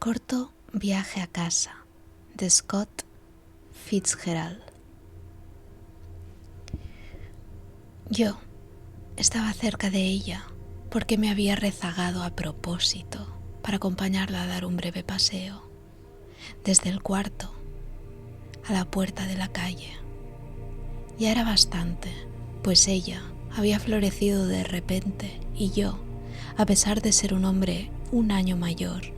Corto viaje a casa, de Scott Fitzgerald. Yo estaba cerca de ella porque me había rezagado a propósito para acompañarla a dar un breve paseo, desde el cuarto a la puerta de la calle. Ya era bastante, pues ella había florecido de repente y yo, a pesar de ser un hombre un año mayor,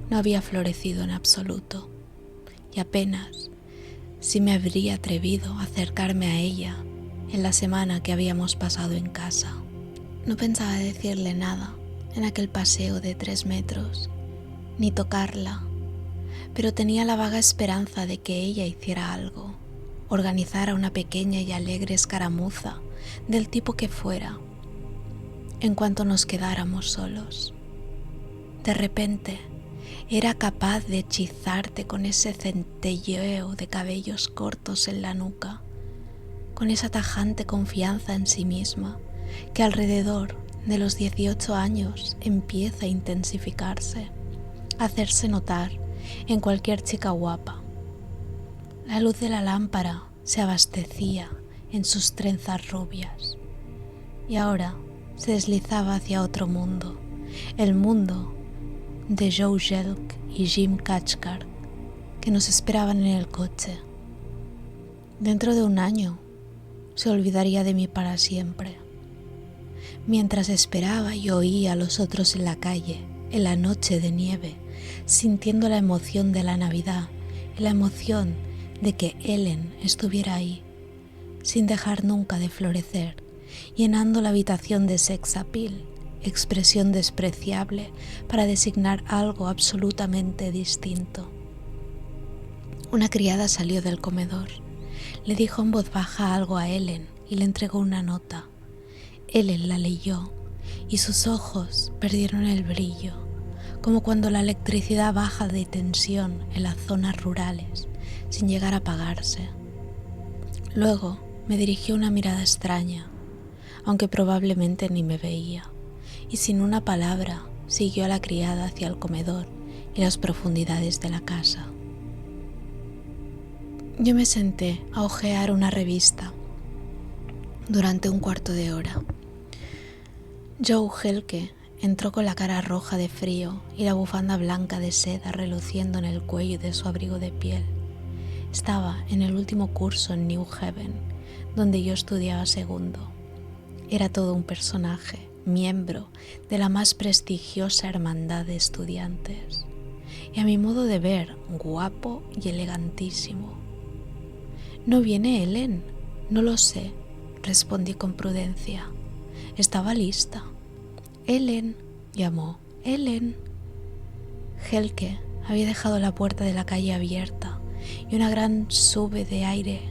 no había florecido en absoluto, y apenas si me habría atrevido a acercarme a ella en la semana que habíamos pasado en casa. No pensaba decirle nada en aquel paseo de 3 metros, ni tocarla, pero tenía la vaga esperanza de que ella hiciera algo, organizara una pequeña y alegre escaramuza del tipo que fuera, en cuanto nos quedáramos solos. De repente, era capaz de hechizarte con ese centelleo de cabellos cortos en la nuca, con esa tajante confianza en sí misma que alrededor de los 18 años empieza a intensificarse, a hacerse notar en cualquier chica guapa. La luz de la lámpara se abastecía en sus trenzas rubias y ahora se deslizaba hacia otro mundo, el mundo de Joe Jelk y Jim Cathcart, que nos esperaban en el coche. Dentro de un año se olvidaría de mí para siempre. Mientras esperaba y oía a los otros en la calle, en la noche de nieve, sintiendo la emoción de la Navidad y la emoción de que Ellen estuviera ahí, sin dejar nunca de florecer, llenando la habitación de sex appeal, expresión despreciable para designar algo absolutamente distinto. Una criada salió del comedor, le dijo en voz baja algo a Ellen y le entregó una nota. Ellen la leyó y sus ojos perdieron el brillo, como cuando la electricidad baja de tensión en las zonas rurales, sin llegar a apagarse. Luego me dirigió una mirada extraña, aunque probablemente ni me veía, y sin una palabra siguió a la criada hacia el comedor y las profundidades de la casa. Yo me senté a hojear una revista durante un cuarto de hora. Joe Jelke entró con la cara roja de frío y la bufanda blanca de seda reluciendo en el cuello de su abrigo de piel. Estaba en el último curso en New Haven, donde yo estudiaba segundo. Era todo un personaje, miembro de la más prestigiosa hermandad de estudiantes, y a mi modo de ver, guapo y elegantísimo. ¿No viene Ellen? No lo sé, respondí con prudencia. Estaba lista. Ellen, llamó. Ellen. Jelke había dejado la puerta de la calle abierta y una gran sube de aire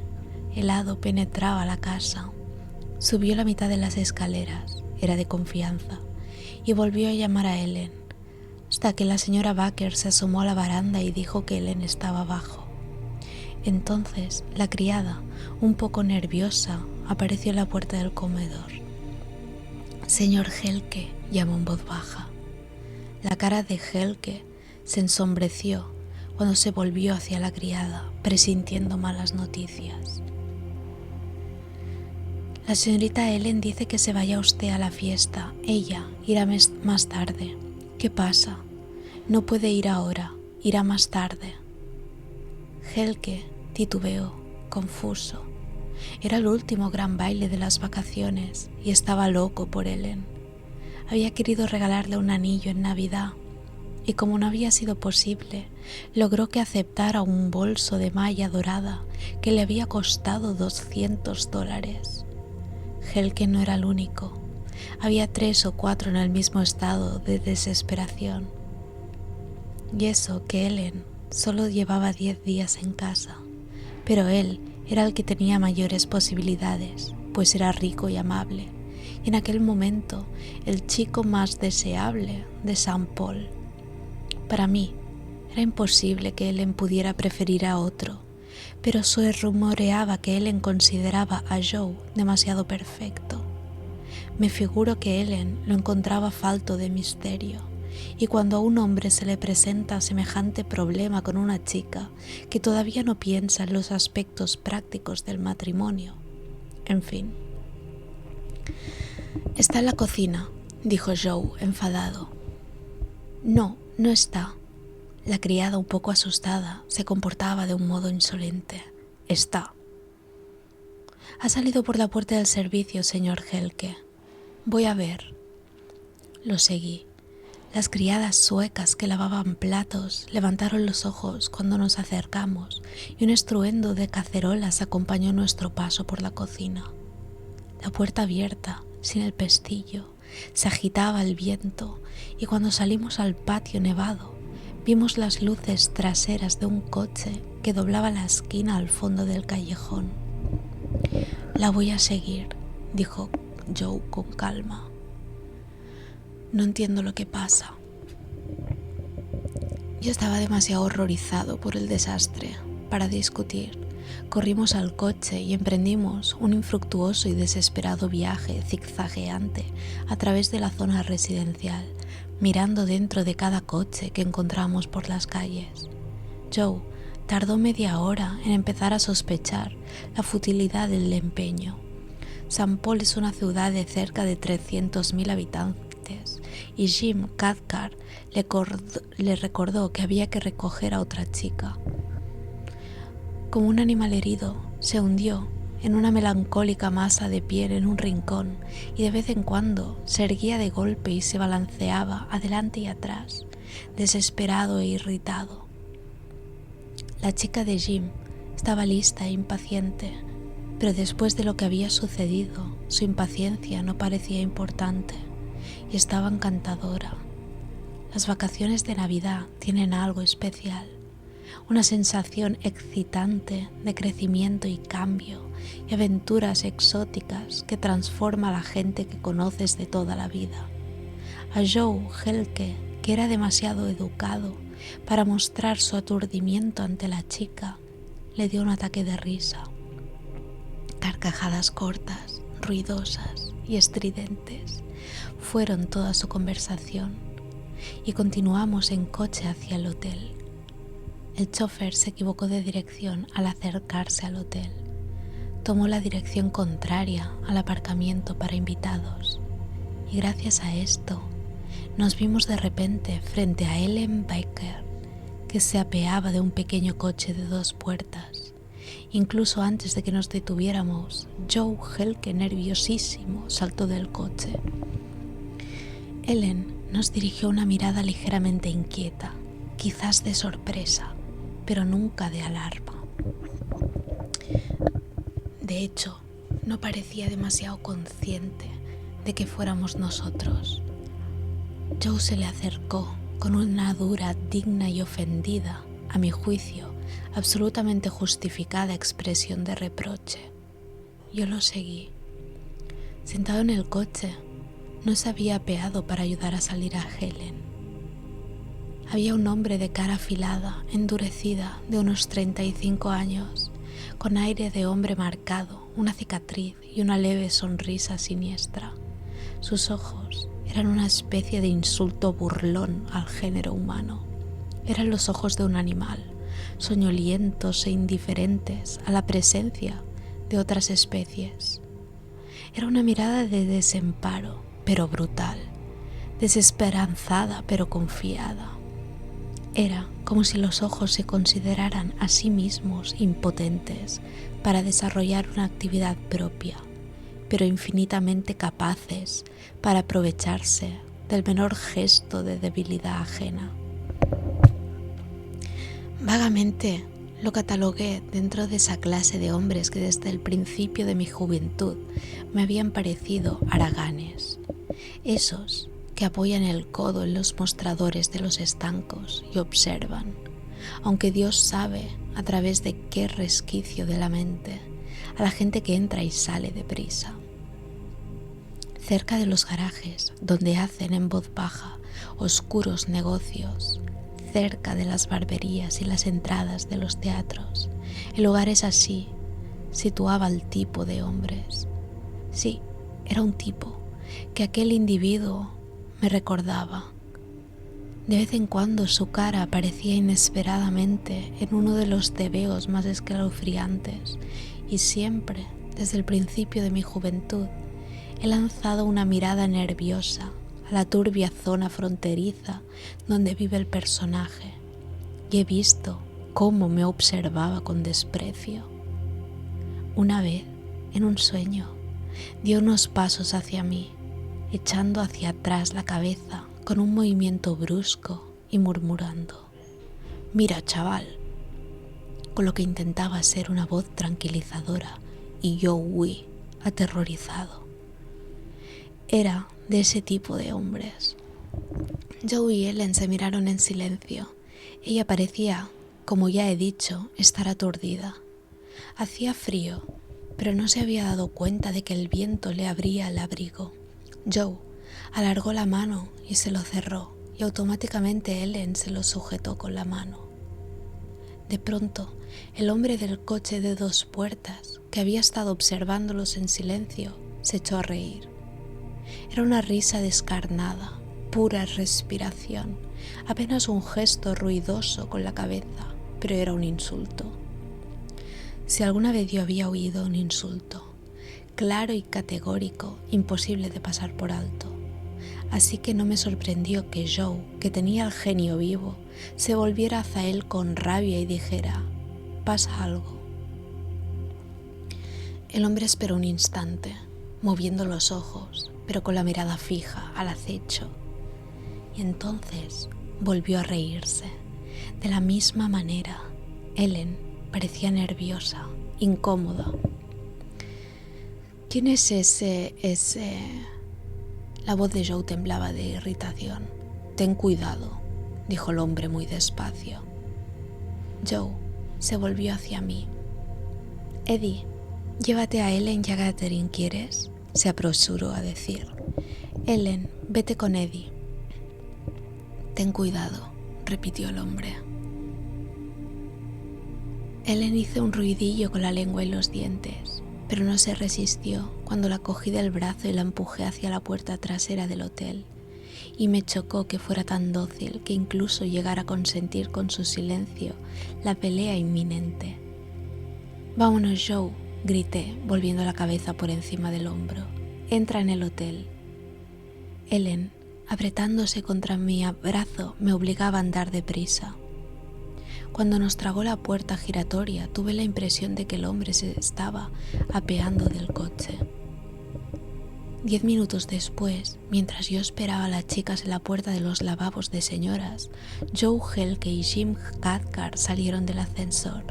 helado penetraba la casa. Subió la mitad de las escaleras, era de confianza, y volvió a llamar a Ellen, hasta que la señora Baker se asomó a la baranda y dijo que Ellen estaba abajo. Entonces la criada, un poco nerviosa, apareció en la puerta del comedor. Señor Jelke, llamó en voz baja. La cara de Jelke se ensombreció cuando se volvió hacia la criada, presintiendo malas noticias. La señorita Ellen dice que se vaya usted a la fiesta. Ella irá más tarde. ¿Qué pasa? No puede ir ahora, irá más tarde. Jelke titubeó, confuso. Era el último gran baile de las vacaciones y estaba loco por Ellen. Había querido regalarle un anillo en Navidad y como no había sido posible, logró que aceptara un bolso de malla dorada que le había costado $200. Jelke no era el único. Había 3 o 4 en el mismo estado de desesperación. Y eso que Ellen solo llevaba 10 días en casa, pero él era el que tenía mayores posibilidades, pues era rico y amable, y en aquel momento el chico más deseable de St. Paul. Para mí era imposible que Ellen pudiera preferir a otro, pero se rumoreaba que Ellen consideraba a Joe demasiado perfecto. Me figuro que Ellen lo encontraba falto de misterio y cuando a un hombre se le presenta semejante problema con una chica que todavía no piensa en los aspectos prácticos del matrimonio. En fin. «Está en la cocina», dijo Joe, enfadado. No, no está. La criada, un poco asustada, se comportaba de un modo insolente. «Está». «Ha salido por la puerta del servicio, señor Helke. Voy a ver». Lo seguí. Las criadas suecas que lavaban platos levantaron los ojos cuando nos acercamos y un estruendo de cacerolas acompañó nuestro paso por la cocina. La puerta abierta, sin el pestillo, se agitaba al viento y cuando salimos al patio nevado vimos las luces traseras de un coche que doblaba la esquina al fondo del callejón. «La voy a seguir», dijo Joe con calma. «No entiendo lo que pasa». Yo estaba demasiado horrorizado por el desastre para discutir. Corrimos al coche y emprendimos un infructuoso y desesperado viaje zigzagueante a través de la zona residencial, mirando dentro de cada coche que encontramos por las calles. Joe tardó media hora en empezar a sospechar la futilidad del empeño. St. Paul es una ciudad de cerca de 300.000 habitantes y Jim Cathcart le recordó que había que recoger a otra chica. Como un animal herido, se hundió en una melancólica masa de piel en un rincón y de vez en cuando se erguía de golpe y se balanceaba adelante y atrás, desesperado e irritado. La chica de Jim estaba lista e impaciente, pero después de lo que había sucedido, su impaciencia no parecía importante y estaba encantadora. Las vacaciones de Navidad tienen algo especial, una sensación excitante de crecimiento y cambio y aventuras exóticas que transforma a la gente que conoces de toda la vida. A Joe Helke, que era demasiado educado para mostrar su aturdimiento ante la chica, le dio un ataque de risa. Carcajadas cortas, ruidosas y estridentes fueron toda su conversación y continuamos en coche hacia el hotel. El chofer se equivocó de dirección al acercarse al hotel. Tomó la dirección contraria al aparcamiento para invitados y gracias a esto nos vimos de repente frente a Ellen Baker, que se apeaba de un pequeño coche de 2 puertas. Incluso antes de que nos detuviéramos, Joe Helke, nerviosísimo, saltó del coche. Ellen nos dirigió una mirada ligeramente inquieta, quizás de sorpresa, pero nunca de alarma. De hecho, no parecía demasiado consciente de que fuéramos nosotros. Joe se le acercó con una dura, digna y ofendida, a mi juicio, absolutamente justificada expresión de reproche. Yo lo seguí. Sentado en el coche, no se había apeado para ayudar a salir a Helen. Había un hombre de cara afilada, endurecida, de unos 35 años, con aire de hombre marcado, una cicatriz y una leve sonrisa siniestra. Sus ojos eran una especie de insulto burlón al género humano. Eran los ojos de un animal, soñolientos e indiferentes a la presencia de otras especies. Era una mirada de desamparo, pero brutal, desesperanzada, pero confiada. Era como si los ojos se consideraran a sí mismos impotentes para desarrollar una actividad propia, pero infinitamente capaces para aprovecharse del menor gesto de debilidad ajena. Vagamente lo catalogué dentro de esa clase de hombres que desde el principio de mi juventud me habían parecido haraganes, esos que apoyan el codo en los mostradores de los estancos y observan, aunque Dios sabe a través de qué resquicio de la mente, a la gente que entra y sale deprisa. Cerca de los garajes, donde hacen en voz baja oscuros negocios, cerca de las barberías y las entradas de los teatros, en lugares así, situaba el tipo de hombres. Sí, era un tipo que aquel individuo me recordaba. De vez en cuando su cara aparecía inesperadamente en uno de los tebeos más escalofriantes y siempre, desde el principio de mi juventud, he lanzado una mirada nerviosa a la turbia zona fronteriza donde vive el personaje y he visto cómo me observaba con desprecio. Una vez, en un sueño, dio unos pasos hacia mí, echando hacia atrás la cabeza con un movimiento brusco y murmurando: «Mira, chaval», con lo que intentaba ser una voz tranquilizadora, y yo huí, aterrorizado. Era de ese tipo de hombres. Joe y Ellen se miraron en silencio. Ella parecía, como ya he dicho, estar aturdida. Hacía frío, pero no se había dado cuenta de que el viento le abría el abrigo. Joe alargó la mano y se lo cerró, y automáticamente Ellen se lo sujetó con la mano. De pronto, el hombre del coche de 2 puertas, que había estado observándolos en silencio, se echó a reír. Era una risa descarnada, pura respiración, apenas un gesto ruidoso con la cabeza, pero era un insulto. Si alguna vez yo había oído un insulto, claro y categórico, imposible de pasar por alto. Así que no me sorprendió que Joe, que tenía el genio vivo, se volviera hacia él con rabia y dijera: «¿Pasa algo?». El hombre esperó un instante, moviendo los ojos, pero con la mirada fija, al acecho. Y entonces volvió a reírse. De la misma manera, Ellen parecía nerviosa, incómoda. «¿Quién es ese...? La voz de Joe temblaba de irritación. «Ten cuidado», dijo el hombre muy despacio. Joe se volvió hacia mí. «Eddie, llévate a Ellen y a Catherine, ¿quieres?», se apresuró a decir. «Ellen, vete con Eddie». «Ten cuidado», repitió el hombre. Ellen hizo un ruidillo con la lengua y los dientes, pero no se resistió cuando la cogí del brazo y la empujé hacia la puerta trasera del hotel, y me chocó que fuera tan dócil que incluso llegara a consentir con su silencio la pelea inminente. «Vámonos, Joe», grité, volviendo la cabeza por encima del hombro. «Entra en el hotel». Ellen, apretándose contra mi brazo, me obligaba a andar deprisa. Cuando nos tragó la puerta giratoria, tuve la impresión de que el hombre se estaba apeando del coche. 10 minutos después, mientras yo esperaba a las chicas en la puerta de los lavabos de señoras, Joe Helke y Jim Cathcart salieron del ascensor.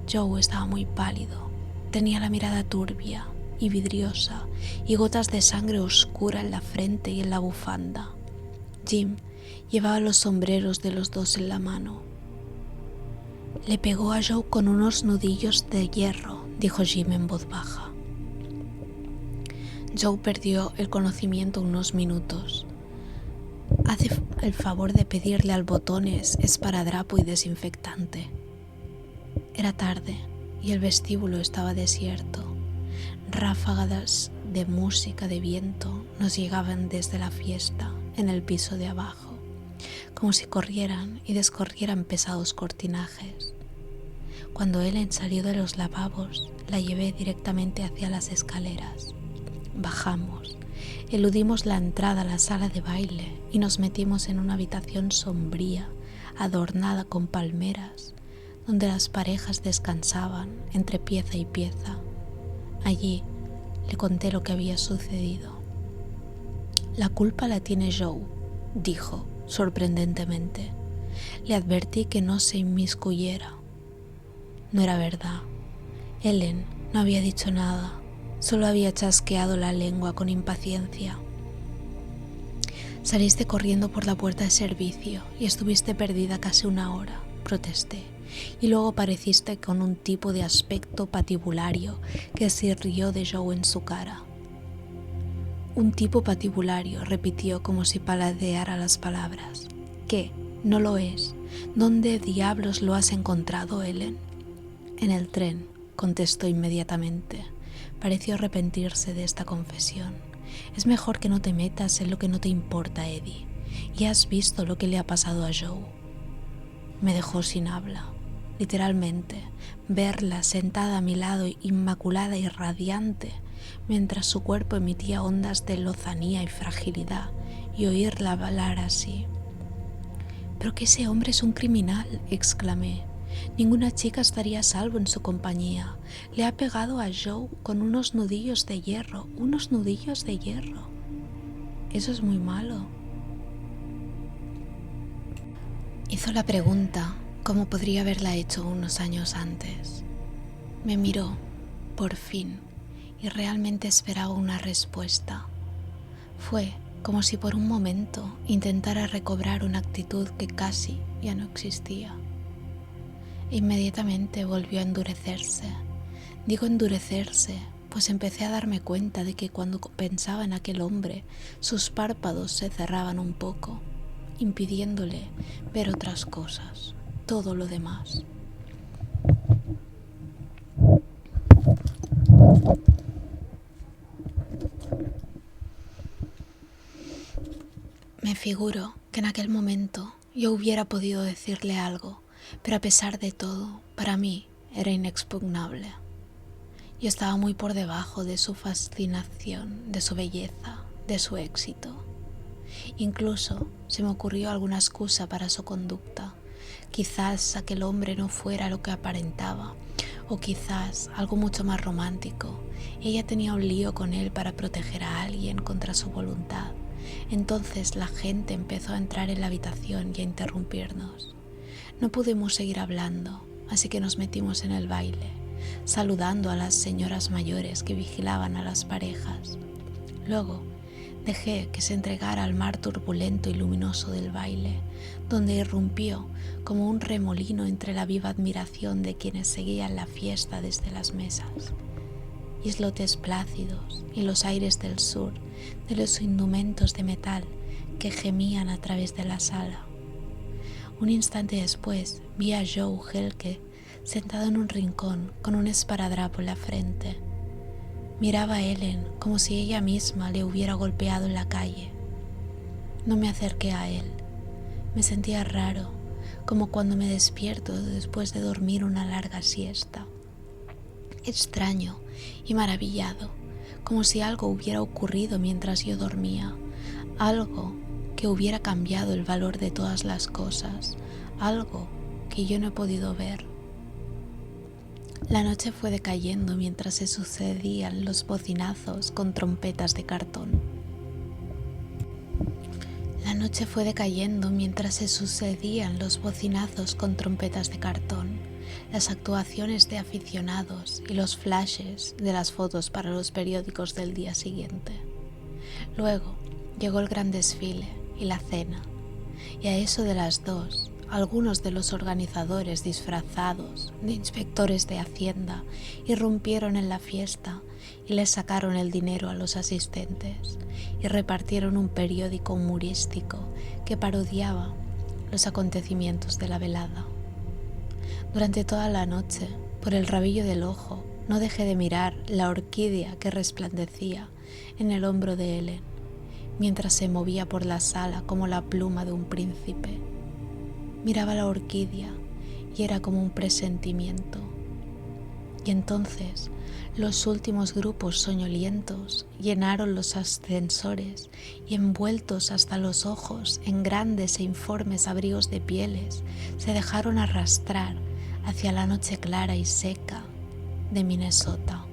Joe estaba muy pálido, tenía la mirada turbia y vidriosa y gotas de sangre oscura en la frente y en la bufanda. Jim llevaba los sombreros de los dos en la mano. «Le pegó a Joe con unos nudillos de hierro», dijo Jim en voz baja. Joe perdió el conocimiento unos minutos. «Hace el favor de pedirle al botones esparadrapo y desinfectante». Era tarde y el vestíbulo estaba desierto. Ráfagas de música de viento nos llegaban desde la fiesta en el piso de abajo, como si corrieran y descorrieran pesados cortinajes. Cuando Ellen salió de los lavabos, la llevé directamente hacia las escaleras. Bajamos, eludimos la entrada a la sala de baile y nos metimos en una habitación sombría, adornada con palmeras, donde las parejas descansaban entre pieza y pieza. Allí le conté lo que había sucedido. «La culpa la tiene Joe», dijo sorprendentemente. Le advertí que no se inmiscuyera. No era verdad. Ellen no había dicho nada, solo había chasqueado la lengua con impaciencia. «Saliste corriendo por la puerta de servicio y estuviste perdida casi 1 hora», protesté, «y luego apareciste con un tipo de aspecto patibulario que se rió de Joe en su cara». «Un tipo patibulario», repitió como si paladeara las palabras. «¿Qué? ¿No lo es? ¿Dónde diablos lo has encontrado, Ellen?» «En el tren», contestó inmediatamente. Pareció arrepentirse de esta confesión. «Es mejor que no te metas en lo que no te importa, Eddie. y has visto lo que le ha pasado a Joe. Me dejó sin habla. Literalmente, verla sentada a mi lado, inmaculada y radiante, mientras su cuerpo emitía ondas de lozanía y fragilidad, y oírla hablar así. «Pero que ese hombre es un criminal», exclamé. «Ninguna chica estaría a salvo en su compañía. Le ha pegado a Joe con unos nudillos de hierro, unos nudillos de hierro. Eso es muy malo». Hizo la pregunta como podría haberla hecho unos años antes. Me miró, por fin, y realmente esperaba una respuesta. Fue como si por un momento intentara recobrar una actitud que casi ya no existía. Inmediatamente volvió a endurecerse. Digo endurecerse, pues empecé a darme cuenta de que cuando pensaba en aquel hombre, sus párpados se cerraban un poco, impidiéndole ver otras cosas, todo lo demás. Me figuro que en aquel momento yo hubiera podido decirle algo, pero a pesar de todo, para mí era inexpugnable. Yo estaba muy por debajo de su fascinación, de su belleza, de su éxito. Incluso se me ocurrió alguna excusa para su conducta. Quizás aquel hombre no fuera lo que aparentaba, o quizás algo mucho más romántico. Ella tenía un lío con él para proteger a alguien contra su voluntad. Entonces la gente empezó a entrar en la habitación y a interrumpirnos. No pudimos seguir hablando, así que nos metimos en el baile, saludando a las señoras mayores que vigilaban a las parejas. Luego dejé que se entregara al mar turbulento y luminoso del baile, donde irrumpió como un remolino entre la viva admiración de quienes seguían la fiesta desde las mesas. Islotes plácidos y los aires del sur, de los indumentos de metal que gemían a través de la sala. Un instante después vi a Joe Helke sentado en un rincón con un esparadrapo en la frente. Miraba a Ellen como si ella misma le hubiera golpeado en la calle. No me acerqué a él. Me sentía raro, como cuando me despierto después de dormir una larga siesta. Extraño y maravillado, como si algo hubiera ocurrido mientras yo dormía, algo que hubiera cambiado el valor de todas las cosas, algo que yo no he podido ver. La noche fue decayendo mientras se sucedían los bocinazos con trompetas de cartón. La noche fue decayendo mientras se sucedían los bocinazos con trompetas de cartón, las actuaciones de aficionados y los flashes de las fotos para los periódicos del día siguiente. Luego llegó el gran desfile y la cena, y a eso de las 2, algunos de los organizadores disfrazados de inspectores de Hacienda irrumpieron en la fiesta y les sacaron el dinero a los asistentes y repartieron un periódico humorístico que parodiaba los acontecimientos de la velada. Durante toda la noche, por el rabillo del ojo, no dejé de mirar la orquídea que resplandecía en el hombro de Ellen, mientras se movía por la sala como la pluma de un príncipe. Miraba la orquídea y era como un presentimiento. Y entonces los últimos grupos soñolientos llenaron los ascensores y envueltos hasta los ojos en grandes e informes abrigos de pieles, se dejaron arrastrar hacia la noche clara y seca de Minnesota.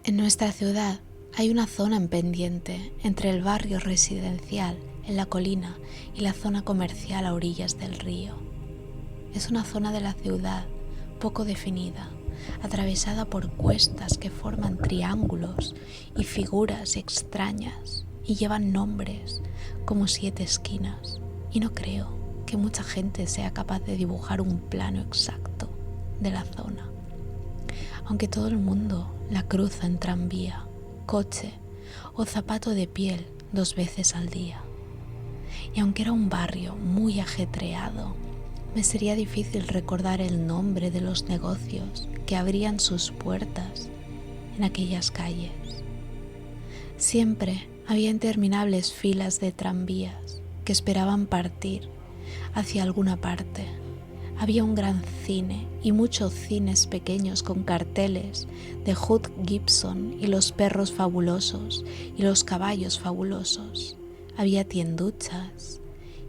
En nuestra ciudad hay una zona en pendiente entre el barrio residencial en la colina y la zona comercial a orillas del río. Es una zona de la ciudad poco definida, atravesada por cuestas que forman triángulos y figuras extrañas y llevan nombres como 7 esquinas, y no creo que mucha gente sea capaz de dibujar un plano exacto de la zona, aunque todo el mundo la cruza en tranvía, coche o zapato de piel 2 veces al día. Y aunque era un barrio muy ajetreado, me sería difícil recordar el nombre de los negocios que abrían sus puertas en aquellas calles. Siempre Había interminables filas de tranvías que esperaban partir hacia alguna parte. Había un gran cine y muchos cines pequeños con carteles de Hood Gibson y los perros fabulosos y los caballos fabulosos. Había tienduchas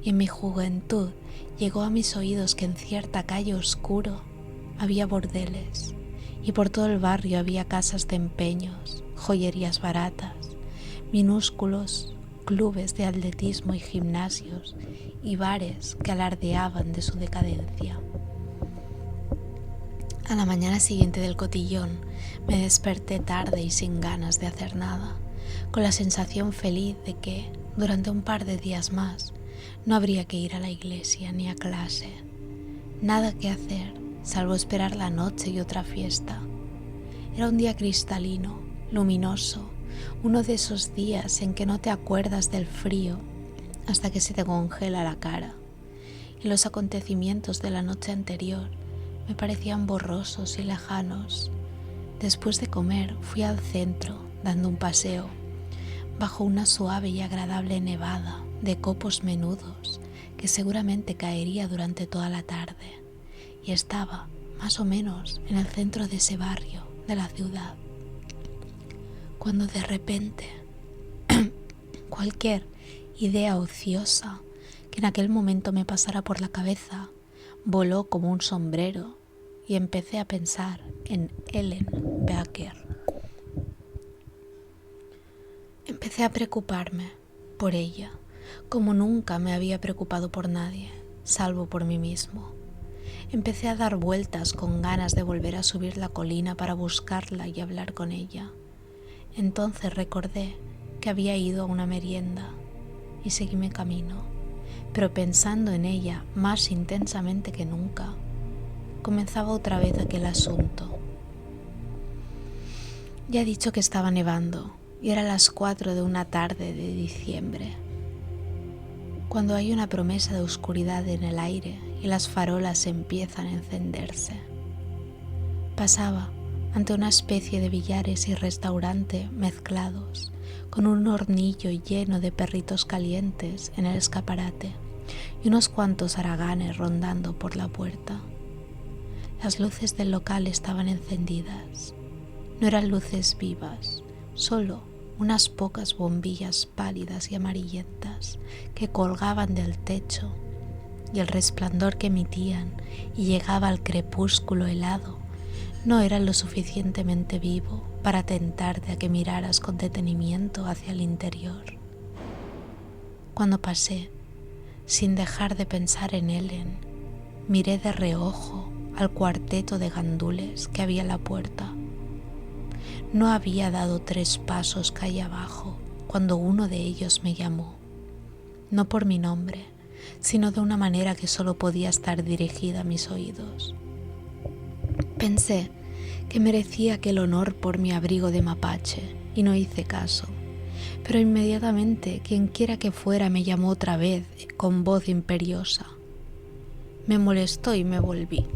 y en mi juventud llegó a mis oídos que en cierta calle oscuro había bordeles y por todo el barrio había casas de empeños, joyerías baratas, minúsculos clubes de atletismo y gimnasios y bares que alardeaban de su decadencia. A la mañana siguiente del cotillón me desperté tarde y sin ganas de hacer nada, con la sensación feliz de que, durante un par de días más, no habría que ir a la iglesia ni a clase. Nada que hacer, salvo esperar la noche y otra fiesta. Era un día cristalino, luminoso, uno de esos días en que no te acuerdas del frío hasta que se te congela la cara. Y los acontecimientos de la noche anterior me parecían borrosos y lejanos. Después de comer fui al centro, dando un paseo, bajo una suave y agradable nevada de copos menudos que seguramente caería durante toda la tarde, y estaba más o menos en el centro de ese barrio de la ciudad, cuando de repente cualquier idea ociosa que en aquel momento me pasara por la cabeza voló como un sombrero y empecé a pensar en Ellen Beaker. Empecé a preocuparme por ella, como nunca me había preocupado por nadie, salvo por mí mismo. Empecé a dar vueltas con ganas de volver a subir la colina para buscarla y hablar con ella. Entonces recordé que había ido a una merienda y seguí mi camino, pero pensando en ella más intensamente que nunca, comenzaba otra vez aquel asunto. Ya he dicho que estaba nevando y eran las 4 de una tarde de diciembre. Cuando hay una promesa de oscuridad en el aire y las farolas empiezan a encenderse. Pasaba ante una especie de billares y restaurante mezclados, con un hornillo lleno de perritos calientes en el escaparate y unos cuantos haraganes rondando por la puerta. Las luces del local estaban encendidas. No eran luces vivas, solo unas pocas bombillas pálidas y amarillentas que colgaban del techo, y el resplandor que emitían y llegaba al crepúsculo helado no era lo suficientemente vivo para tentarte a que miraras con detenimiento hacia el interior. Cuando pasé, sin dejar de pensar en Ellen, miré de reojo al cuarteto de gandules que había en la puerta. No había dado 3 pasos calle abajo cuando uno de ellos me llamó, no por mi nombre, sino de una manera que solo podía estar dirigida a mis oídos. Pensé que merecía aquel honor por mi abrigo de mapache y no hice caso, pero inmediatamente quienquiera que fuera me llamó otra vez con voz imperiosa. Me molestó y me volví.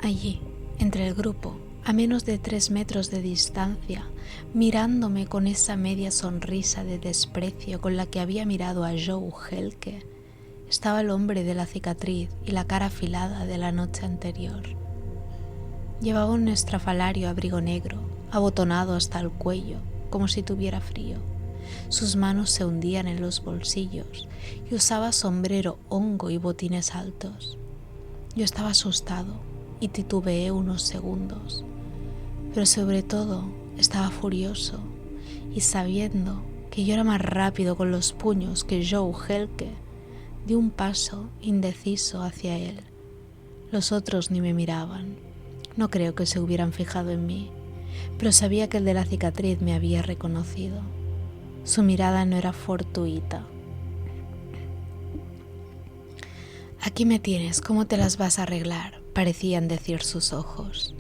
Allí, entre el grupo, a menos de 3 metros de distancia, mirándome con esa media sonrisa de desprecio con la que había mirado a Joe Helke, estaba el hombre de la cicatriz y la cara afilada de la noche anterior. Llevaba un estrafalario abrigo negro, abotonado hasta el cuello, como si tuviera frío. Sus manos se hundían en los bolsillos y usaba sombrero hongo y botines altos. Yo estaba asustado y titubeé unos segundos, pero sobre todo estaba furioso y sabiendo que yo era más rápido con los puños que Joe Helke, di un paso indeciso hacia él. Los otros ni me miraban. No creo que se hubieran fijado en mí, pero sabía que el de la cicatriz me había reconocido. Su mirada no era fortuita. Aquí me tienes, ¿cómo te las vas a arreglar?, parecían decir sus ojos.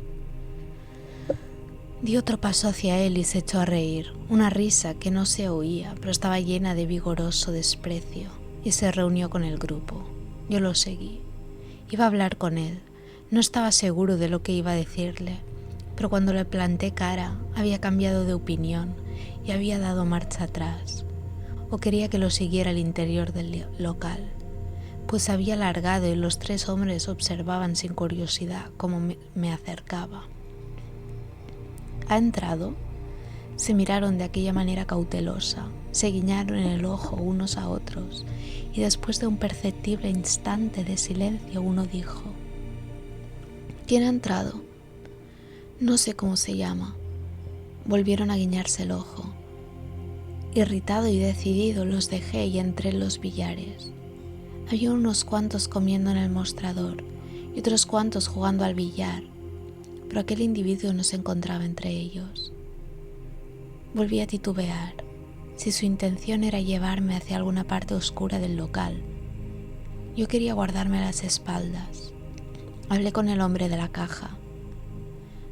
Di otro paso hacia él y se echó a reír, una risa que no se oía, pero estaba llena de vigoroso desprecio, y se reunió con el grupo. Yo lo seguí. Iba a hablar con él. No estaba seguro de lo que iba a decirle, pero cuando le planté cara había cambiado de opinión y había dado marcha atrás, o quería que lo siguiera al interior del local, pues había alargado y los 3 hombres observaban sin curiosidad cómo me acercaba. ¿Ha entrado? Se miraron de aquella manera cautelosa, se guiñaron en el ojo unos a otros y después de un perceptible instante de silencio uno dijo: ¿Quién ha entrado? No sé cómo se llama. Volvieron a guiñarse el ojo. Irritado y decidido los dejé y entré en los billares. Había unos cuantos comiendo en el mostrador y otros cuantos jugando al billar, pero aquel individuo no se encontraba entre ellos. Volví a titubear si su intención era llevarme hacia alguna parte oscura del local. Yo quería guardarme a las espaldas. Hablé con el hombre de la caja.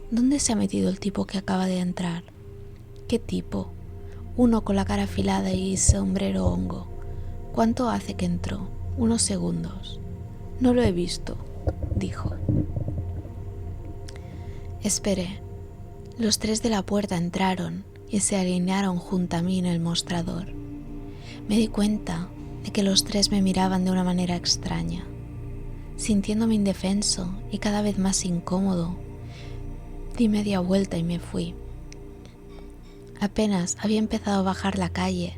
¿Dónde se ha metido el tipo que acaba de entrar? ¿Qué tipo? Uno con la cara afilada y sombrero hongo. ¿Cuánto hace que entró? Unos segundos. No lo he visto, dijo. Esperé. Los 3 de la puerta entraron y se alinearon junto a mí en el mostrador. Me di cuenta de que los 3 me miraban de una manera extraña. Sintiéndome indefenso y cada vez más incómodo, di media vuelta y me fui. Apenas había empezado a bajar la calle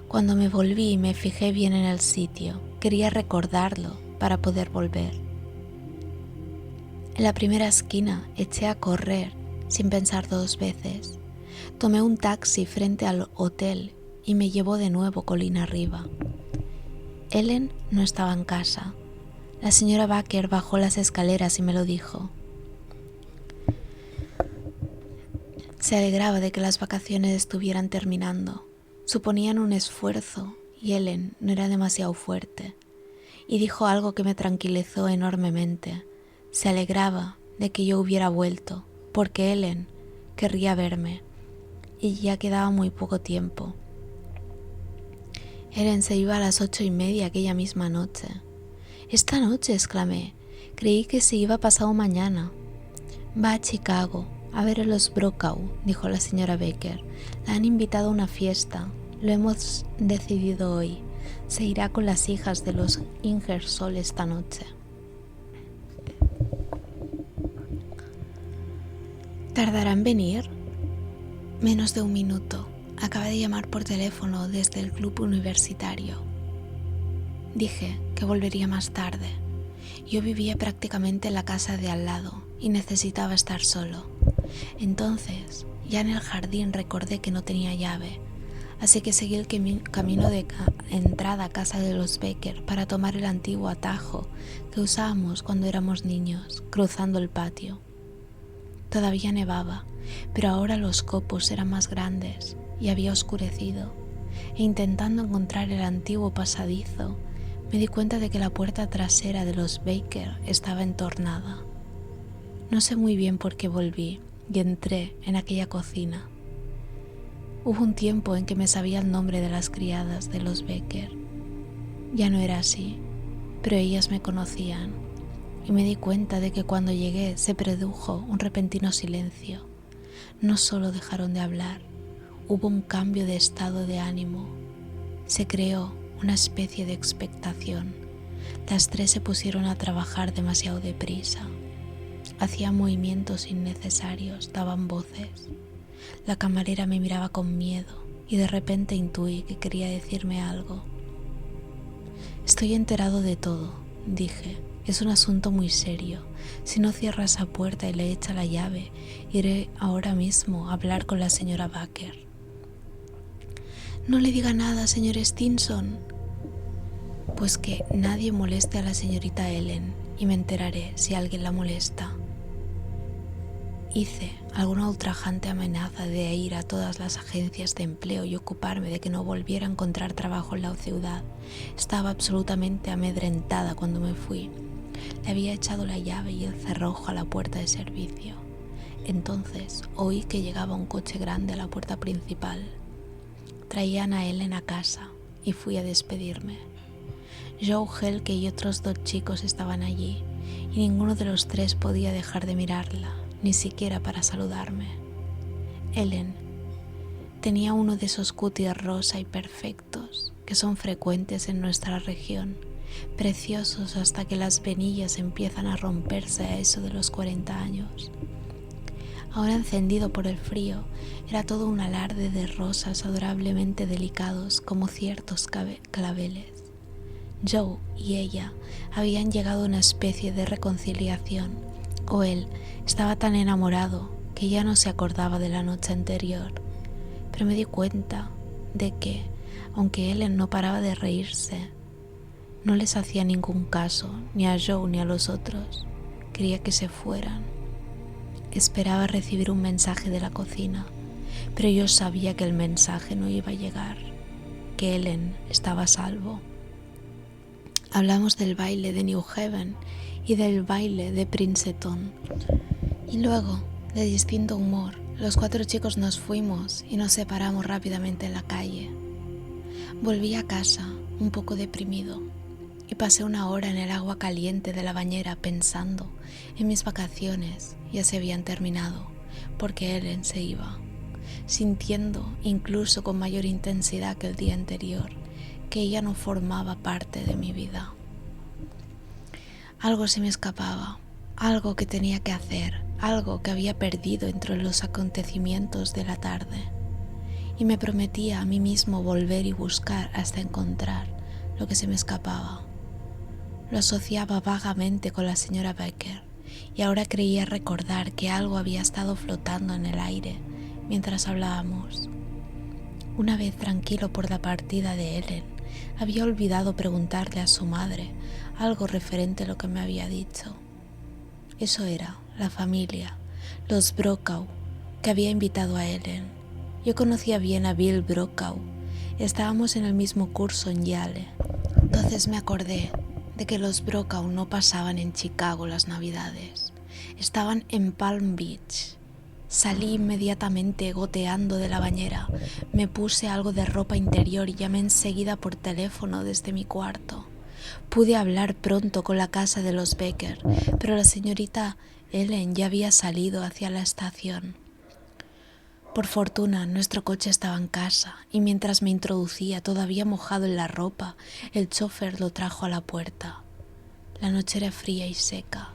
cuando me volví y me fijé bien en el sitio. Quería recordarlo para poder volver. En la primera esquina eché a correr sin pensar 2 veces. Tomé un taxi frente al hotel y me llevó de nuevo colina arriba. Ellen no estaba en casa. La señora Baker bajó las escaleras y me lo dijo. Se alegraba de que las vacaciones estuvieran terminando. Suponían un esfuerzo y Ellen no era demasiado fuerte. Y dijo algo que me tranquilizó enormemente. Se alegraba de que yo hubiera vuelto, porque Ellen querría verme, y ya quedaba muy poco tiempo. Ellen se iba a las 8:30 aquella misma noche. «Esta noche», exclamé. «Creí que se iba pasado mañana». «Va a Chicago, a ver a los Brokaw», dijo la señora Baker. «La han invitado a una fiesta. Lo hemos decidido hoy. Se irá con las hijas de los Ingersoll esta noche». ¿Tardará en venir? Menos de 1 minuto. Acaba de llamar por teléfono desde el club universitario. Dije que volvería más tarde. Yo vivía prácticamente en la casa de al lado y necesitaba estar solo. Entonces, ya en el jardín recordé que no tenía llave, así que seguí el camino de entrada a casa de los Baker para tomar el antiguo atajo que usábamos cuando éramos niños, cruzando el patio. Todavía nevaba, pero ahora los copos eran más grandes y había oscurecido, e intentando encontrar el antiguo pasadizo, me di cuenta de que la puerta trasera de los Baker estaba entornada. No sé muy bien por qué volví y entré en aquella cocina. Hubo un tiempo en que me sabía el nombre de las criadas de los Baker. Ya no era así, pero ellas me conocían. Y me di cuenta de que cuando llegué se produjo un repentino silencio. No solo dejaron de hablar, hubo un cambio de estado de ánimo. Se creó una especie de expectación. Las 3 se pusieron a trabajar demasiado deprisa. Hacían movimientos innecesarios, daban voces. La camarera me miraba con miedo y de repente intuí que quería decirme algo. «Estoy enterado de todo», dije. «Es un asunto muy serio. Si no cierra esa puerta y le echa la llave, iré ahora mismo a hablar con la señora Baker». «No le diga nada, señor Stinson». «Pues que nadie moleste a la señorita Ellen y me enteraré si alguien la molesta». Hice alguna ultrajante amenaza de ir a todas las agencias de empleo y ocuparme de que no volviera a encontrar trabajo en la ciudad. Estaba absolutamente amedrentada cuando me fui. Le había echado la llave y el cerrojo a la puerta de servicio. Entonces oí que llegaba un coche grande a la puerta principal. Traían a Ellen a casa y fui a despedirme. Joe Helke y otros 2 chicos estaban allí y ninguno de los 3 podía dejar de mirarla, ni siquiera para saludarme. «Ellen, Tenía uno de esos cutis rosa y perfectos que son frecuentes en nuestra región, preciosos hasta que las venillas empiezan a romperse a eso de los 40 años. Ahora encendido por el frío, era todo un alarde de rosas adorablemente delicados como ciertos claveles. Joe y ella habían llegado a una especie de reconciliación, o él estaba tan enamorado que ya no se acordaba de la noche anterior, pero me di cuenta de que, aunque Ellen no paraba de reírse, no les hacía ningún caso ni a Joe ni a los otros. Quería que se fueran. Esperaba recibir un mensaje de la cocina, pero yo sabía que el mensaje no iba a llegar, que Ellen estaba a salvo. Hablamos del baile de New Haven y del baile de Princeton, y luego, de distinto humor, los 4 chicos nos fuimos y nos separamos rápidamente en la calle. Volví a casa un poco deprimido y pasé una hora en el agua caliente de la bañera pensando en mis vacaciones. Ya se habían terminado porque Ellen se iba, sintiendo incluso con mayor intensidad que el día anterior que ella no formaba parte de mi vida. Algo se me escapaba, algo que tenía que hacer, algo que había perdido entre los acontecimientos de la tarde, y me prometía a mí mismo volver y buscar hasta encontrar lo que se me escapaba. Lo asociaba vagamente con la señora Becker y ahora creía recordar que algo había estado flotando en el aire mientras hablábamos. Una vez tranquilo por la partida de Ellen, había olvidado preguntarle a su madre algo referente a lo que me había dicho. Eso era la familia, los Brokaw, que había invitado a Ellen. Yo conocía bien a Bill Brokaw, estábamos en el mismo curso en Yale. Entonces me acordé de que los Brokaw no pasaban en Chicago las Navidades, estaban en Palm Beach. Salí inmediatamente goteando de la bañera, me puse algo de ropa interior y llamé enseguida por teléfono desde mi cuarto. Pude hablar pronto con la casa de los Becker, pero la señorita Ellen ya había salido hacia la estación. Por fortuna, nuestro coche estaba en casa y mientras me introducía, todavía mojado en la ropa, el chofer lo trajo a la puerta. La noche era fría y seca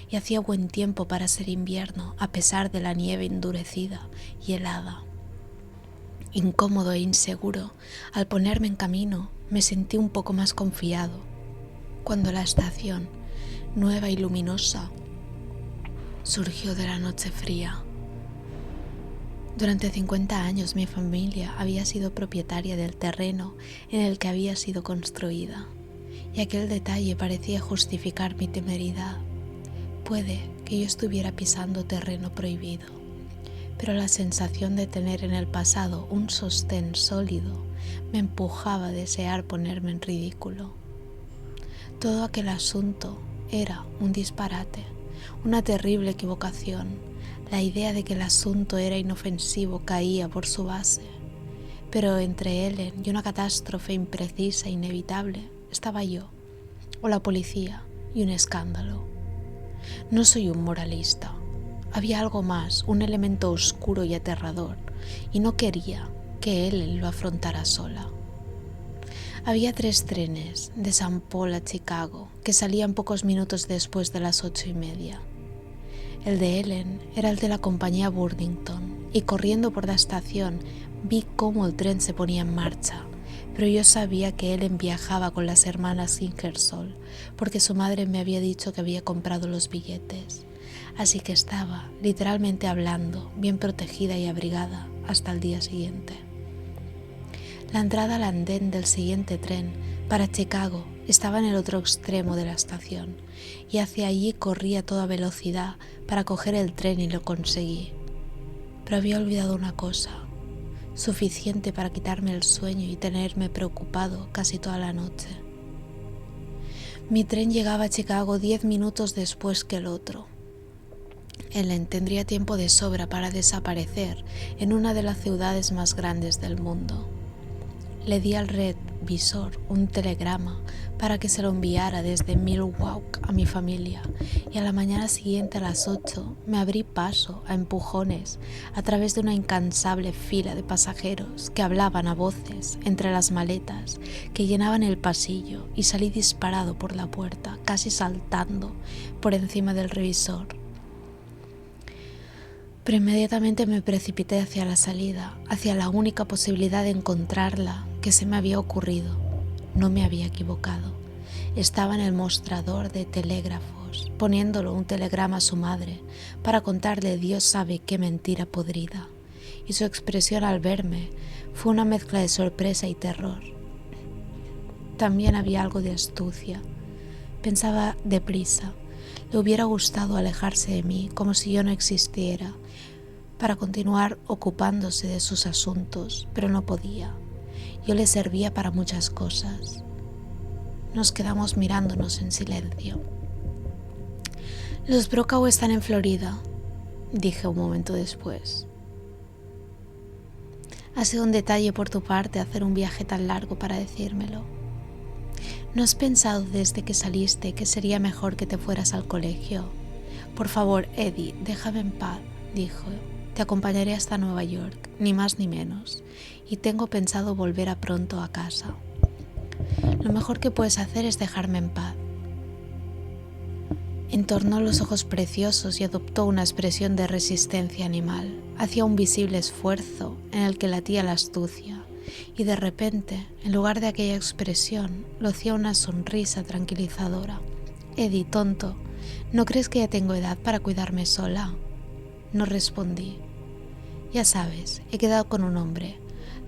y hacía buen tiempo para ser invierno a pesar de la nieve endurecida y helada. Incómodo e inseguro, al ponerme en camino, me sentí un poco más confiado. Cuando la estación, nueva y luminosa, surgió de la noche fría. Durante 50 años mi familia había sido propietaria del terreno en el que había sido construida, y aquel detalle parecía justificar mi temeridad. Puede que yo estuviera pisando terreno prohibido, pero la sensación de tener en el pasado un sostén sólido me empujaba a desear ponerme en ridículo. Todo aquel asunto era un disparate, una terrible equivocación. La idea de que el asunto era inofensivo caía por su base, pero entre Ellen y una catástrofe imprecisa e inevitable estaba yo, o la policía y un escándalo. No soy un moralista. Había algo más, un elemento oscuro y aterrador, y no quería que Ellen lo afrontara sola. Había 3 trenes de St. Paul a Chicago que salían pocos minutos después de las 8:30. El de Ellen era el de la compañía Burlington, y corriendo por la estación vi cómo el tren se ponía en marcha, pero yo sabía que Ellen viajaba con las hermanas Ingersoll, porque su madre me había dicho que había comprado los billetes, así que estaba literalmente hablando, bien protegida y abrigada, hasta el día siguiente. La entrada al andén del siguiente tren para Chicago estaba en el otro extremo de la estación, y hacia allí corrí a toda velocidad para coger el tren y lo conseguí. Pero había olvidado una cosa, suficiente para quitarme el sueño y tenerme preocupado casi toda la noche. Mi tren llegaba a Chicago 10 minutos después que el otro. Ellen tendría tiempo de sobra para desaparecer en una de las ciudades más grandes del mundo. le di al revisor un telegrama para que se lo enviara desde Milwaukee a mi familia, y a la mañana siguiente a las 8 me abrí paso a empujones a través de una incansable fila de pasajeros que hablaban a voces entre las maletas que llenaban el pasillo, y salí disparado por la puerta, casi saltando por encima del revisor. Pero inmediatamente me precipité hacia la salida, hacia la única posibilidad de encontrarla que se me había ocurrido. No me había equivocado. Estaba en el mostrador de telégrafos, poniéndolo un telegrama a su madre para contarle Dios sabe qué mentira podrida. Y su expresión al verme fue una mezcla de sorpresa y terror. También había algo de astucia. Pensaba deprisa. Le hubiera gustado alejarse de mí como si yo no existiera, para continuar ocupándose de sus asuntos, pero no podía. Yo le servía para muchas cosas. Nos quedamos mirándonos en silencio. Los Brokaw están en Florida, dije un momento después. Ha sido un detalle por tu parte hacer un viaje tan largo para decírmelo. ¿No has pensado desde que saliste que sería mejor que te fueras al colegio? Por favor, Eddie, déjame en paz, dijo. Te acompañaré hasta Nueva York, ni más ni menos, y tengo pensado volver a pronto a casa. Lo mejor que puedes hacer es dejarme en paz. Entornó los ojos preciosos y adoptó una expresión de resistencia animal. Hacía un visible esfuerzo en el que latía la astucia, y de repente, en lugar de aquella expresión, lucía una sonrisa tranquilizadora. Eddie, tonto, ¿no crees que ya tengo edad para cuidarme sola? No respondí. Ya sabes, he quedado con un hombre.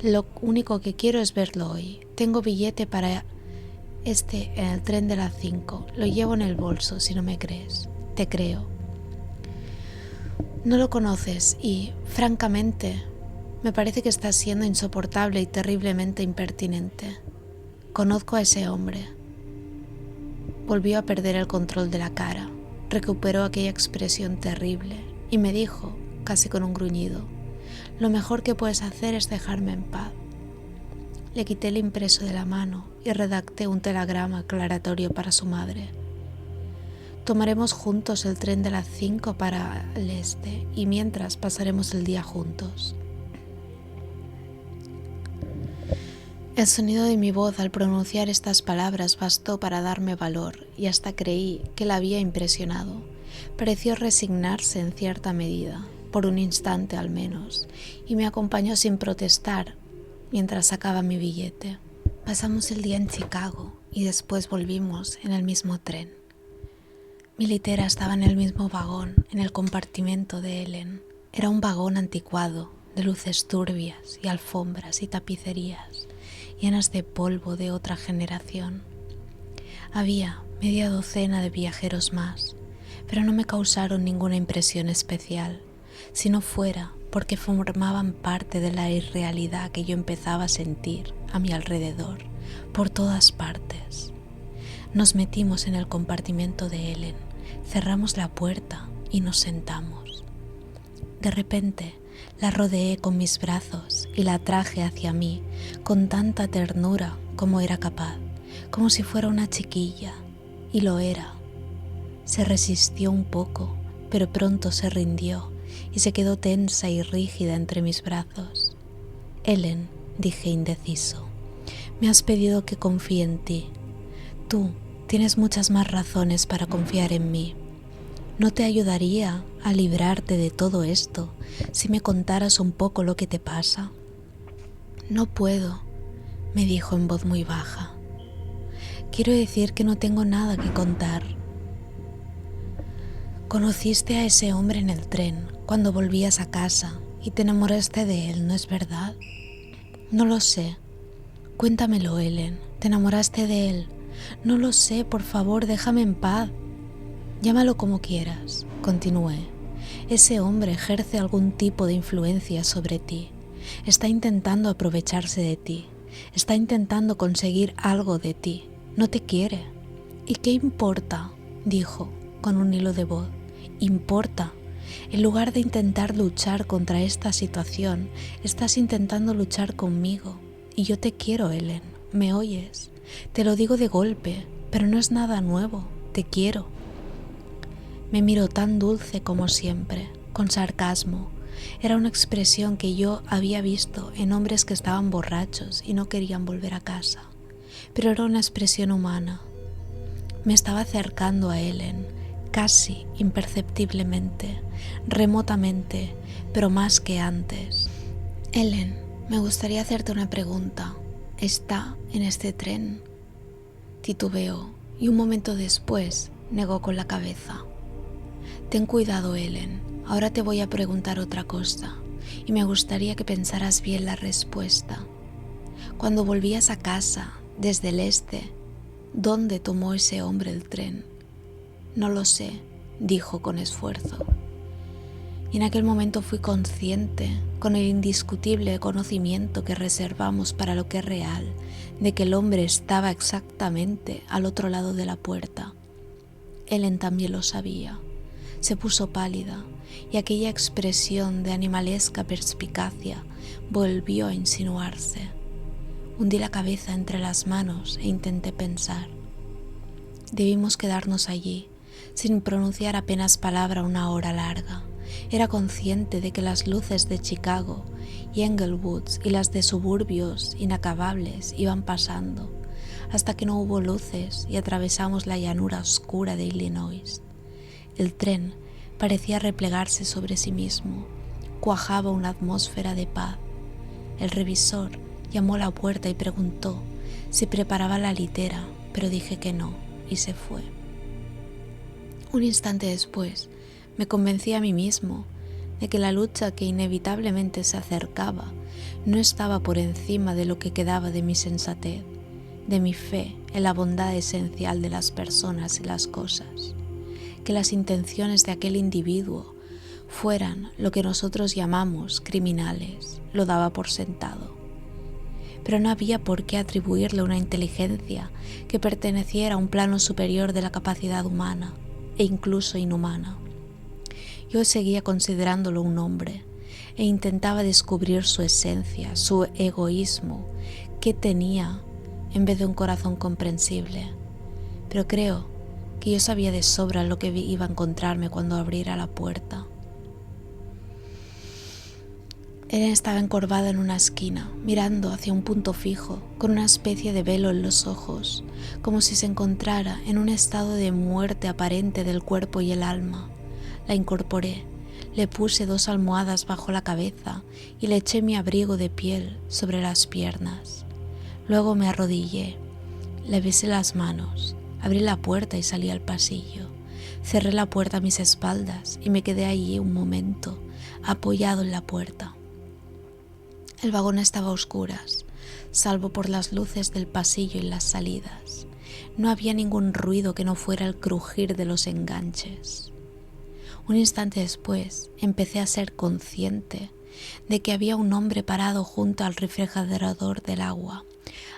Lo único que quiero es verlo hoy. Tengo billete para en el tren de las 5. Lo llevo en el bolso, si no me crees. Te creo. No lo conoces y, francamente, me parece que estás siendo insoportable y terriblemente impertinente. Conozco a ese hombre. Volvió a perder el control de la cara. Recuperó aquella expresión terrible y me dijo, casi con un gruñido: lo mejor que puedes hacer es dejarme en paz. Le quité el impreso de la mano y redacté un telegrama aclaratorio para su madre. Tomaremos juntos el tren de las 5 para el este y mientras pasaremos el día juntos. El sonido de mi voz al pronunciar estas palabras bastó para darme valor y hasta creí que la había impresionado. Pareció resignarse en cierta medida, por un instante al menos, y me acompañó sin protestar mientras sacaba mi billete. Pasamos el día en Chicago y después volvimos en el mismo tren. Mi litera estaba en el mismo vagón, en el compartimento de Ellen. Era un vagón anticuado, de luces turbias y alfombras y tapicerías, llenas de polvo de otra generación. Había media docena de viajeros más, pero no me causaron ninguna impresión especial, si no fuera porque formaban parte de la irrealidad que yo empezaba a sentir a mi alrededor, por todas partes. Nos metimos en el compartimento de Ellen, cerramos la puerta y nos sentamos. De repente la rodeé con mis brazos y la traje hacia mí con tanta ternura como era capaz, como si fuera una chiquilla, y lo era. Se resistió un poco, pero pronto se rindió y se quedó tensa y rígida entre mis brazos. Ellen, dije indeciso, me has pedido que confíe en ti. Tú tienes muchas más razones para confiar en mí. ¿No te ayudaría a librarte de todo esto si me contaras un poco lo que te pasa? No puedo, me dijo en voz muy baja. Quiero decir que no tengo nada que contar. Conociste a ese hombre en el tren cuando volvías a casa y te enamoraste de él, ¿no es verdad? No lo sé. Cuéntamelo, Ellen. ¿Te enamoraste de él? No lo sé, por favor, déjame en paz. Llámalo como quieras, continué. Ese hombre ejerce algún tipo de influencia sobre ti. Está intentando aprovecharse de ti. Está intentando conseguir algo de ti. No te quiere. ¿Y qué importa?, dijo con un hilo de voz. Importa. En lugar de intentar luchar contra esta situación, estás intentando luchar conmigo. y yo te quiero, Ellen. ¿Me oyes? Te lo digo de golpe, pero no es nada nuevo. Te quiero. Me miró tan dulce como siempre, con sarcasmo. Era una expresión que yo había visto en hombres que estaban borrachos y no querían volver a casa, pero era una expresión humana. Me estaba acercando a Ellen, casi imperceptiblemente, remotamente, pero más que antes. Ellen, me gustaría hacerte una pregunta. ¿Está en este tren? Titubeó y un momento después negó con la cabeza. Ten cuidado, Ellen. Ahora te voy a preguntar otra cosa y me gustaría que pensaras bien la respuesta. Cuando volvías a casa desde el este, ¿dónde tomó ese hombre el tren? No lo sé, dijo con esfuerzo. Y en aquel momento fui consciente, con el indiscutible conocimiento que reservamos para lo que es real, de que el hombre estaba exactamente al otro lado de la puerta. Ellen también lo sabía. Se puso pálida y aquella expresión de animalesca perspicacia volvió a insinuarse. Hundí la cabeza entre las manos e intenté pensar. Debimos quedarnos allí, sin pronunciar apenas palabra una hora larga. Era consciente de que las luces de Chicago y Englewoods y las de suburbios inacabables iban pasando, hasta que no hubo luces y atravesamos la llanura oscura de Illinois. El tren parecía replegarse sobre sí mismo, cuajaba una atmósfera de paz. El revisor llamó a la puerta y preguntó si preparaba la litera, pero dije que no, y se fue. Un instante después, me convencí a mí mismo de que la lucha que inevitablemente se acercaba no estaba por encima de lo que quedaba de mi sensatez, de mi fe en la bondad esencial de las personas y las cosas, que las intenciones de aquel individuo fueran lo que nosotros llamamos criminales, lo daba por sentado. Pero no había por qué atribuirle una inteligencia que perteneciera a un plano superior de la capacidad humana e incluso inhumana. Yo seguía considerándolo un hombre e intentaba descubrir su esencia, su egoísmo, qué tenía en vez de un corazón comprensible. Pero creo que yo sabía de sobra lo que iba a encontrarme cuando abriera la puerta. Ellen estaba encorvada en una esquina, mirando hacia un punto fijo, con una especie de velo en los ojos, como si se encontrara en un estado de muerte aparente del cuerpo y el alma. La incorporé, le puse 2 almohadas bajo la cabeza y le eché mi abrigo de piel sobre las piernas. Luego me arrodillé, le besé las manos, abrí la puerta y salí al pasillo. Cerré la puerta a mis espaldas y me quedé allí un momento, apoyado en la puerta. El vagón estaba a oscuras, salvo por las luces del pasillo y las salidas. No había ningún ruido que no fuera el crujir de los enganches. Un instante después empecé a ser consciente de que había un hombre parado junto al refrigerador del agua,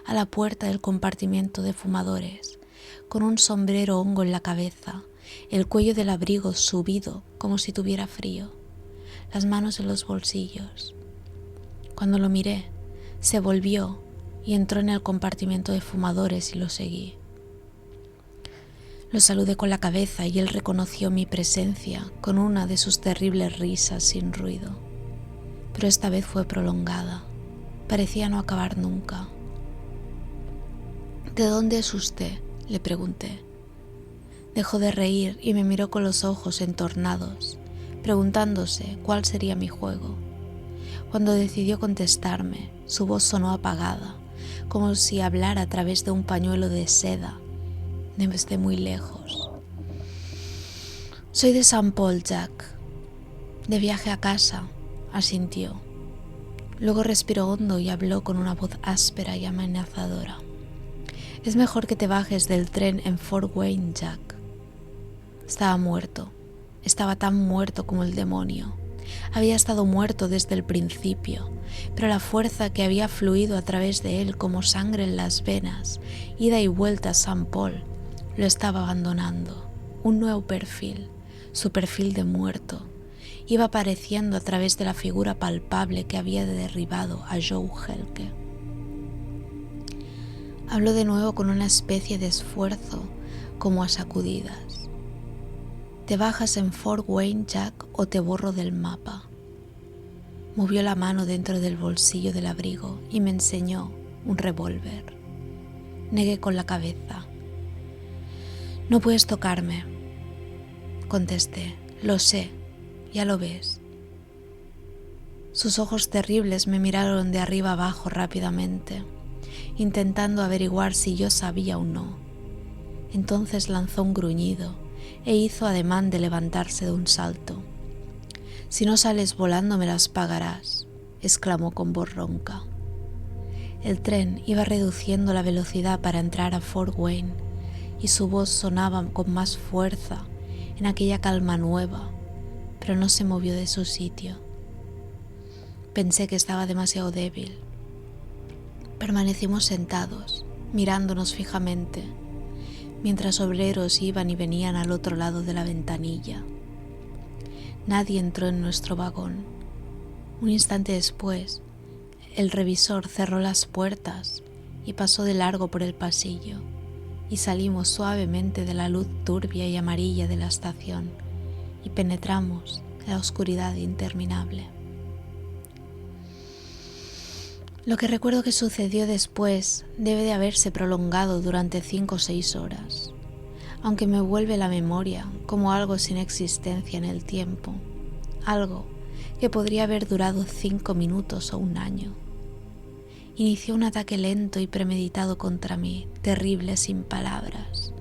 a la puerta del compartimiento de fumadores, con un sombrero hongo en la cabeza, el cuello del abrigo subido como si tuviera frío, las manos en los bolsillos. Cuando lo miré, se volvió y entró en el compartimiento de fumadores y lo seguí. Lo saludé con la cabeza y él reconoció mi presencia con una de sus terribles risas sin ruido. Pero esta vez fue prolongada. Parecía no acabar nunca. ¿De dónde es usted?, le pregunté. Dejó de reír y me miró con los ojos entornados, preguntándose cuál sería mi juego. Cuando decidió contestarme, su voz sonó apagada, como si hablara a través de un pañuelo de seda, desde muy lejos. Soy de St. Paul, Jack. De viaje a casa, asintió. Luego respiró hondo y habló con una voz áspera y amenazadora. Es mejor que te bajes del tren en Fort Wayne, Jack. Estaba muerto. Estaba tan muerto como el demonio. Había estado muerto desde el principio, pero la fuerza que había fluido a través de él como sangre en las venas, ida y vuelta a St. Paul, lo estaba abandonando. Un nuevo perfil, su perfil de muerto, iba apareciendo a través de la figura palpable que había derribado a Joe Helke. Habló de nuevo con una especie de esfuerzo, como a sacudidas. ¿Te bajas en Fort Wayne, Jack, o te borro del mapa? Movió la mano dentro del bolsillo del abrigo y me enseñó un revólver. Negué con la cabeza. No puedes tocarme, contesté. Lo sé, ya lo ves. Sus ojos terribles me miraron de arriba abajo rápidamente, intentando averiguar si yo sabía o no. Entonces lanzó un gruñido e hizo ademán de levantarse de un salto. «Si no sales volando me las pagarás», exclamó con voz ronca. El tren iba reduciendo la velocidad para entrar a Fort Wayne y su voz sonaba con más fuerza en aquella calma nueva, pero no se movió de su sitio. Pensé que estaba demasiado débil. Permanecimos sentados, mirándonos fijamente, mientras obreros iban y venían al otro lado de la ventanilla. Nadie entró en nuestro vagón. Un instante después, el revisor cerró las puertas y pasó de largo por el pasillo, y salimos suavemente de la luz turbia y amarilla de la estación y penetramos en la oscuridad interminable. Lo que recuerdo que sucedió después debe de haberse prolongado durante 5 o 6 horas, aunque me vuelve la memoria como algo sin existencia en el tiempo, algo que podría haber durado 5 minutos o un año. Inició un ataque lento y premeditado contra mí, terrible sin palabras.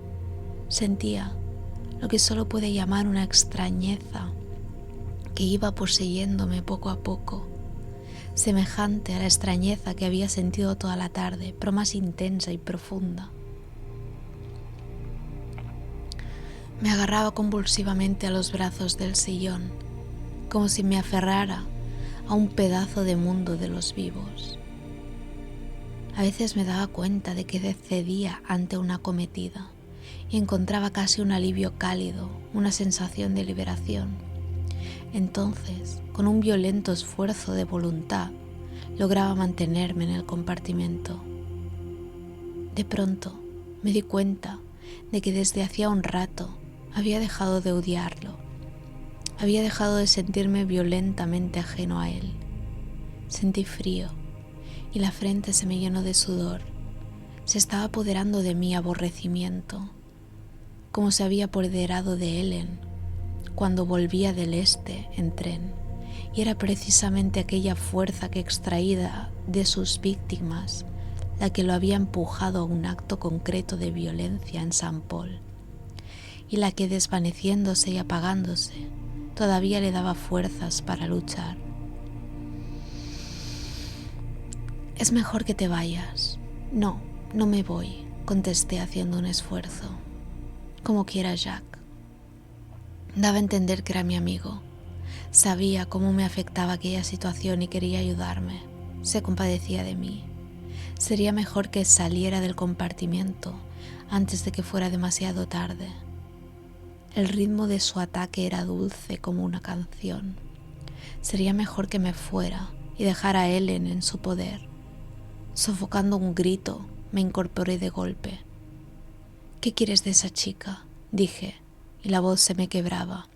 Sentía lo que solo puede llamar una extrañeza que iba poseyéndome poco a poco, semejante a la extrañeza que había sentido toda la tarde, pero más intensa y profunda. Me agarraba convulsivamente a los brazos del sillón, como si me aferrara a un pedazo de mundo de los vivos. A veces me daba cuenta de que cedía ante una acometida y encontraba casi un alivio cálido, una sensación de liberación. Entonces, con un violento esfuerzo de voluntad, lograba mantenerme en el compartimento. De pronto, me di cuenta de que desde hacía un rato había dejado de odiarlo. Había dejado de sentirme violentamente ajeno a él. Sentí frío y la frente se me llenó de sudor. Se estaba apoderando de mí aborrecimiento, como se había apoderado de Ellen cuando volvía del este en tren, y era precisamente aquella fuerza que extraída de sus víctimas la que lo había empujado a un acto concreto de violencia en St. Paul, y la que, desvaneciéndose y apagándose, todavía le daba fuerzas para luchar. «Es mejor que te vayas». «No, no me voy», contesté haciendo un esfuerzo. «Como quieras, Jack». Daba a entender que era mi amigo. Sabía cómo me afectaba aquella situación y quería ayudarme. Se compadecía de mí. Sería mejor que saliera del compartimiento antes de que fuera demasiado tarde. El ritmo de su ataque era dulce como una canción. Sería mejor que me fuera y dejara a Ellen en su poder. Sofocando un grito, me incorporé de golpe. «¿Qué quieres de esa chica?», dije, y la voz se me quebraba.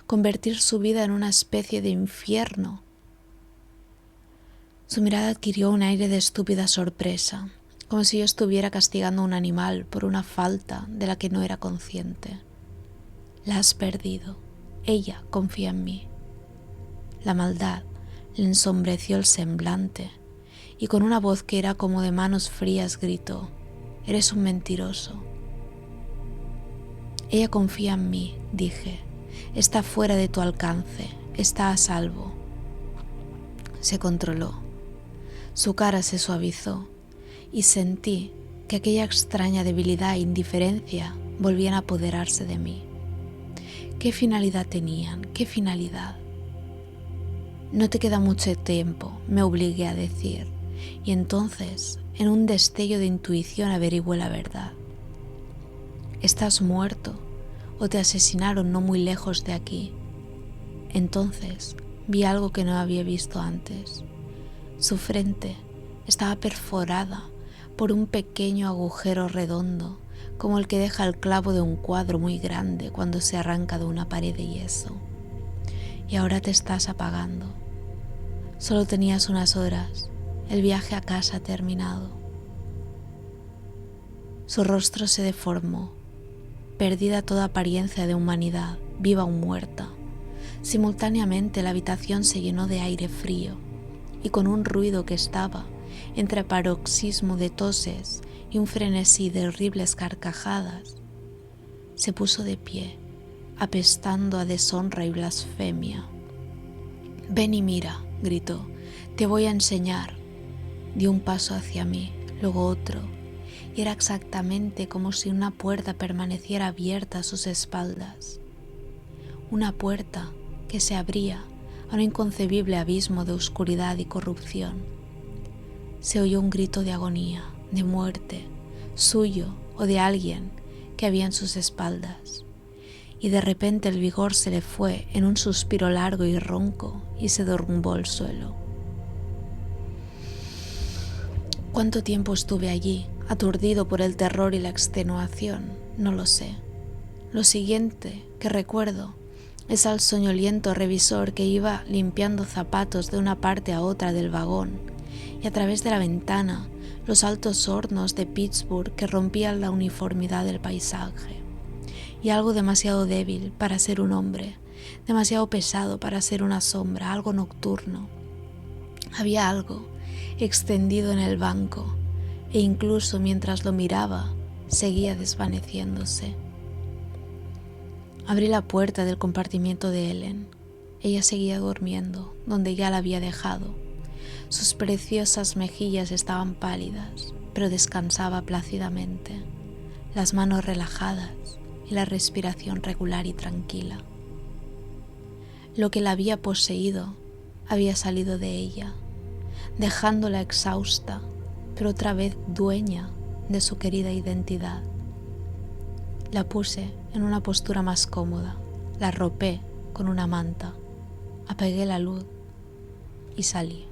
«Convertir su vida en una especie de infierno». Su mirada adquirió un aire de estúpida sorpresa, como si yo estuviera castigando a un animal por una falta de la que no era consciente. «La has perdido. Ella confía en mí». La maldad le ensombreció el semblante y con una voz que era como de manos frías gritó: «Eres un mentiroso». «Ella confía en mí», dije. «Está fuera de tu alcance, está a salvo». Se controló. Su cara se suavizó y sentí que aquella extraña debilidad e indiferencia volvían a apoderarse de mí. ¿Qué finalidad tenían? ¿Qué finalidad? «No te queda mucho tiempo», me obligué a decir, y entonces, en un destello de intuición, averigüé la verdad. «Estás muerto o te asesinaron no muy lejos de aquí». Entonces vi algo que no había visto antes. Su frente estaba perforada por un pequeño agujero redondo, como el que deja el clavo de un cuadro muy grande cuando se arranca de una pared de yeso. Y ahora te estás apagando. Solo tenías unas horas, el viaje a casa ha terminado. Su rostro se deformó, perdida toda apariencia de humanidad, viva o muerta. Simultáneamente la habitación se llenó de aire frío y con un ruido que estaba entre paroxismo de toses y un frenesí de horribles carcajadas, se puso de pie, apestando a deshonra y blasfemia. «Ven y mira», gritó, «te voy a enseñar». Dio un paso hacia mí, luego otro, y era exactamente como si una puerta permaneciera abierta a sus espaldas. Una puerta que se abría a un inconcebible abismo de oscuridad y corrupción. Se oyó un grito de agonía, de muerte, suyo o de alguien que había en sus espaldas, y de repente el vigor se le fue en un suspiro largo y ronco y se derrumbó al suelo. ¿Cuánto tiempo estuve allí, aturdido por el terror y la extenuación? No lo sé. Lo siguiente que recuerdo es al soñoliento revisor que iba limpiando zapatos de una parte a otra del vagón, y a través de la ventana los altos hornos de Pittsburgh que rompían la uniformidad del paisaje. Y algo demasiado débil para ser un hombre, demasiado pesado para ser una sombra, algo nocturno. Había algo extendido en el banco, e incluso mientras lo miraba, seguía desvaneciéndose. Abrí la puerta del compartimiento de Ellen. Ella seguía durmiendo, donde ya la había dejado. Sus preciosas mejillas estaban pálidas, pero descansaba plácidamente, las manos relajadas y la respiración regular y tranquila. Lo que la había poseído había salido de ella, dejándola exhausta, pero otra vez dueña de su querida identidad. La puse en una postura más cómoda, la arropé con una manta, apagué la luz y salí.